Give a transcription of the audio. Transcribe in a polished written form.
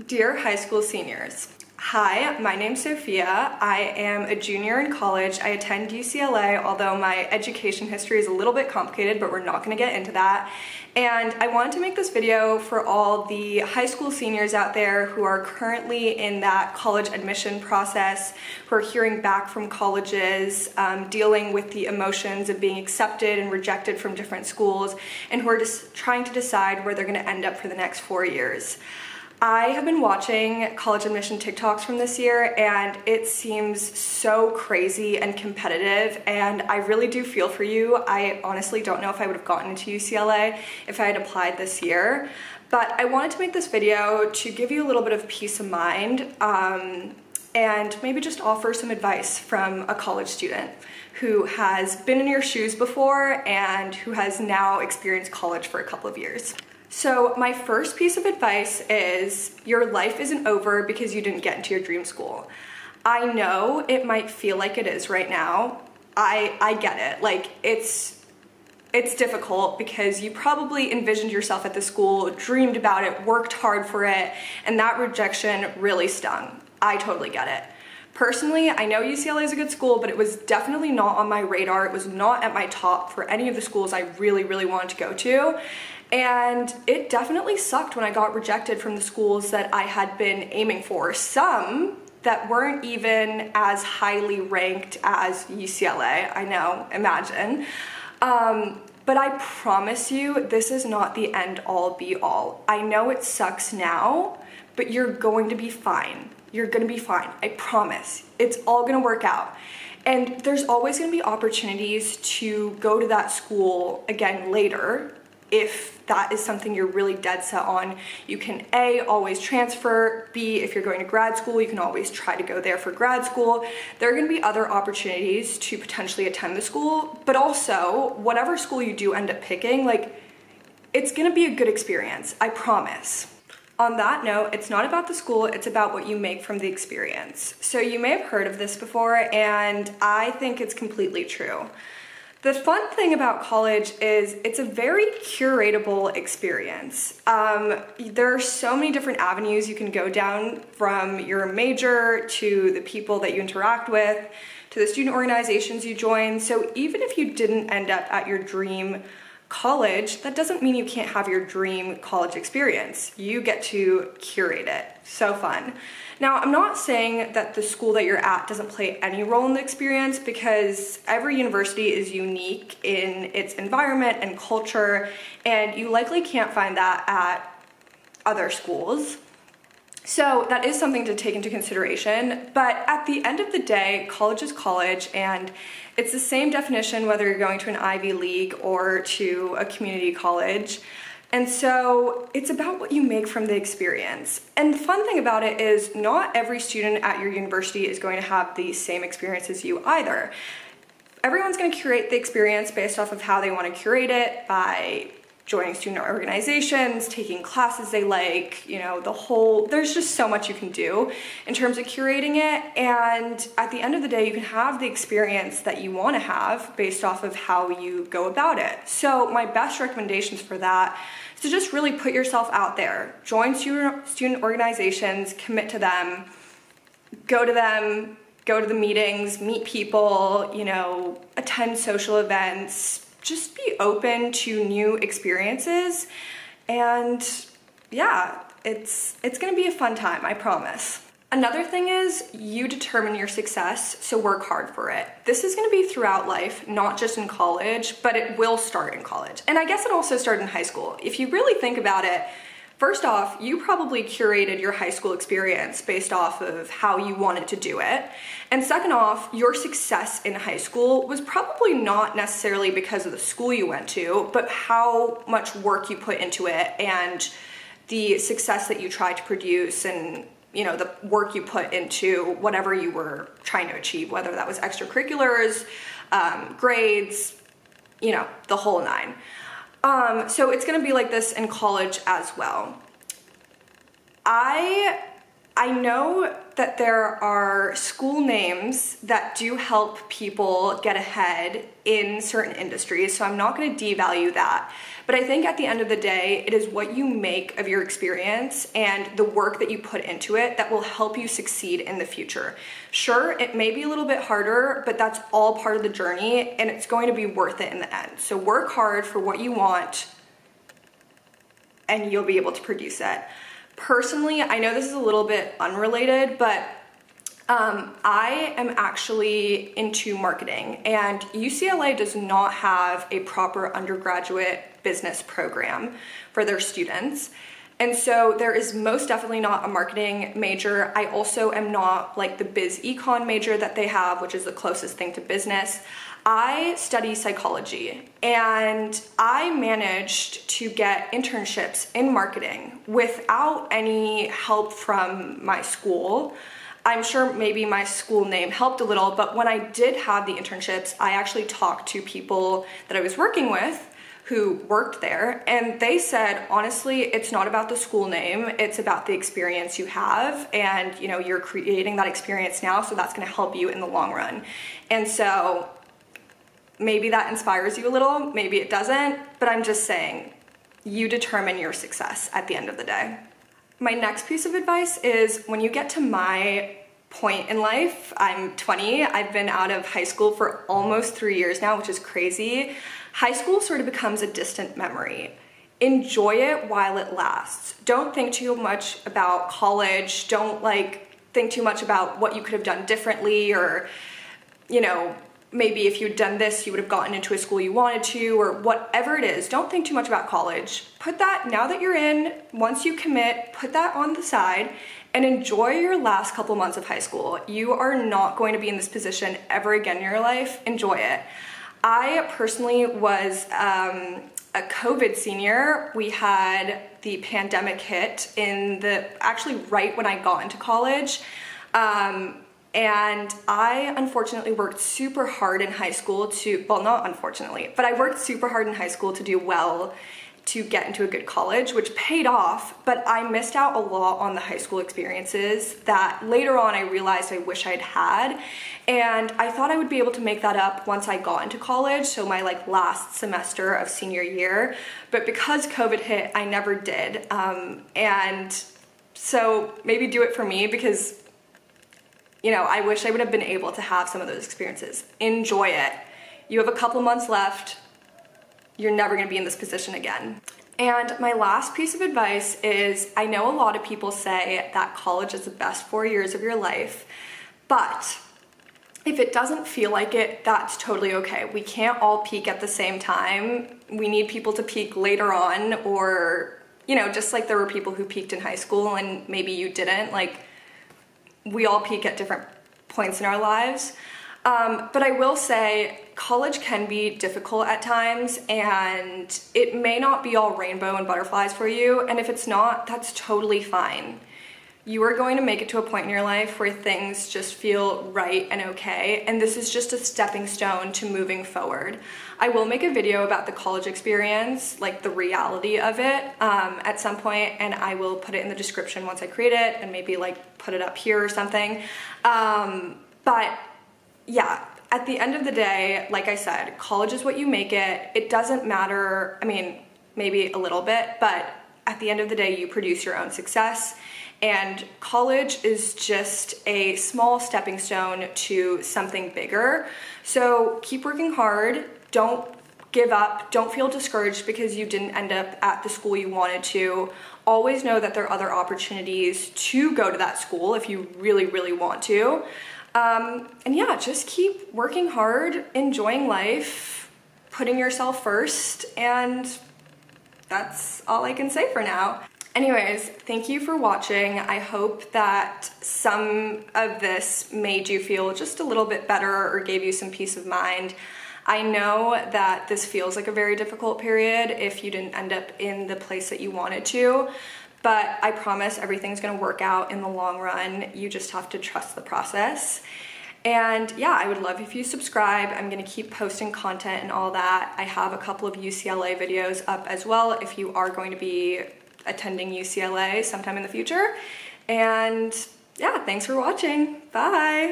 Dear high school seniors, hi, my name's Sophia. I am a junior in college. I attend UCLA, although my education history is a little bit complicated, but we're not going to get into that. And I wanted to make this video for all the high school seniors out there who are currently in that college admission process, who are hearing back from colleges, dealing with the emotions of being accepted and rejected from different schools, and who are just trying to decide where they're going to end up for the next 4 years. I have been watching college admission TikToks from this year, and it seems so crazy and competitive, and I really do feel for you. I honestly don't know if I would have gotten into UCLA if I had applied this year, but I wanted to make this video to give you a little bit of peace of mind and maybe just offer some advice from a college student who has been in your shoes before and who has now experienced college for a couple of years. So my first piece of advice is your life isn't over because you didn't get into your dream school. I know it might feel like it is right now. I get it. Like it's difficult because you probably envisioned yourself at the school, dreamed about it, worked hard for it, and that rejection really stung. I totally get it. Personally, I know UCLA is a good school, but it was definitely not on my radar. It was not at my top for any of the schools I really wanted to go to. And it definitely sucked when I got rejected from the schools that I had been aiming for. Some that weren't even as highly ranked as UCLA, I know, imagine. But I promise you, this is not the end all be all. I know it sucks now, but you're going to be fine. You're gonna be fine, I promise. It's all gonna work out. And there's always gonna be opportunities to go to that school again later. If that is something you're really dead set on, you can A, always transfer, B, if you're going to grad school, you can always try to go there for grad school. There are gonna be other opportunities to potentially attend the school, but also whatever school you do end up picking, like, it's gonna be a good experience, I promise. On that note, it's not about the school, it's about what you make from the experience. So you may have heard of this before, and I think it's completely true. The fun thing about college is it's a very curatable experience. There are so many different avenues you can go down, from your major to the people that you interact with, to the student organizations you join. So even if you didn't end up at your dream college, that doesn't mean you can't have your dream college experience. You get to curate it. So fun. Now, I'm not saying that the school that you're at doesn't play any role in the experience, because every university is unique in its environment and culture, and you likely can't find that at other schools. So that is something to take into consideration, but at the end of the day, college is college, and it's the same definition whether you're going to an Ivy League or to a community college. And so it's about what you make from the experience. And the fun thing about it is not every student at your university is going to have the same experience as you either. Everyone's going to curate the experience based off of how they want to curate it, by joining student organizations, taking classes they like, you know, there's just so much you can do in terms of curating it. And at the end of the day, you can have the experience that you want to have based off of how you go about it. So my best recommendations for that is to just really put yourself out there. Join student organizations, commit to them, go to the meetings, meet people, you know, attend social events. Just be open to new experiences, and yeah, it's gonna be a fun time, I promise. Another thing is you determine your success, so work hard for it. This is gonna be throughout life, not just in college, but it will start in college. And I guess it also started in high school. If you really think about it, first off, you probably curated your high school experience based off of how you wanted to do it. And second off, your success in high school was probably not necessarily because of the school you went to, but how much work you put into it and the success that you tried to produce, and you know, the work you put into whatever you were trying to achieve, whether that was extracurriculars, grades, you know, the whole nine. So it's gonna be like this in college as well. I I know that there are school names that do help people get ahead in certain industries, so I'm not going to devalue that. But I think at the end of the day, it is what you make of your experience and the work that you put into it that will help you succeed in the future. Sure, it may be a little bit harder, but that's all part of the journey, and it's going to be worth it in the end. So work hard for what you want, and you'll be able to produce it. Personally, I know this is a little bit unrelated, but I am actually into marketing, and UCLA does not have a proper undergraduate business program for their students. And so there is most definitely not a marketing major. I also am not like the biz econ major that they have, which is the closest thing to business. I study psychology, and I managed to get internships in marketing without any help from my school. I'm sure maybe my school name helped a little, but when I did have the internships, I actually talked to people that I was working with who worked there, and they said, honestly, it's not about the school name, it's about the experience you have, and you know, you're creating that experience now, so that's gonna help you in the long run. And so maybe that inspires you a little, maybe it doesn't, but I'm just saying, you determine your success at the end of the day. My next piece of advice is when you get to my point in life, I'm 20, I've been out of high school for almost 3 years now, which is crazy. High school sort of becomes a distant memory. Enjoy it while it lasts. Don't think too much about college. Don't think too much about what you could have done differently, or, you know, maybe if you'd done this, you would have gotten into a school you wanted to, or whatever it is. Don't think too much about college. Put that, now that you're in, once you commit, put that on the side and enjoy your last couple months of high school. You are not going to be in this position ever again in your life. Enjoy it. I personally was a COVID senior. We had the pandemic hit actually right when I got into college. And I unfortunately worked super hard in high school well, not unfortunately, but I worked super hard in high school to do well, to get into a good college, which paid off, but I missed out a lot on the high school experiences that later on I realized I wish I'd had. And I thought I would be able to make that up once I got into college, so my last semester of senior year. But because COVID hit, I never did. And so maybe do it for me, because you know, I wish I would have been able to have some of those experiences. Enjoy it. You have a couple months left. You're never gonna be in this position again. And my last piece of advice is, I know a lot of people say that college is the best 4 years of your life, but if it doesn't feel like it, that's totally okay. We can't all peak at the same time. We need people to peak later on, or, you know, just like there were people who peaked in high school and maybe you didn't, we all peak at different points in our lives. But I will say college can be difficult at times, and it may not be all rainbow and butterflies for you, and if it's not, that's totally fine. You are going to make it to a point in your life where things just feel right and okay, and this is just a stepping stone to moving forward. I will make a video about the college experience, the reality of it, at some point, and I will put it in the description once I create it, and maybe put it up here or something. But yeah, at the end of the day, like I said, college is what you make it. It doesn't matter, I mean, maybe a little bit, but at the end of the day, you produce your own success. And college is just a small stepping stone to something bigger. So keep working hard. Don't give up. Don't feel discouraged because you didn't end up at the school you wanted to. Always know that there are other opportunities to go to that school if you really, really want to. And yeah, just keep working hard, enjoying life, putting yourself first, and that's all I can say for now. Anyways, thank you for watching. I hope that some of this made you feel just a little bit better or gave you some peace of mind. I know that this feels like a very difficult period if you didn't end up in the place that you wanted to, but I promise everything's gonna work out in the long run. You just have to trust the process. And yeah, I would love if you subscribe. I'm gonna keep posting content and all that. I have a couple of UCLA videos up as well if you are going to be attending UCLA sometime in the future. And yeah, thanks for watching. Bye.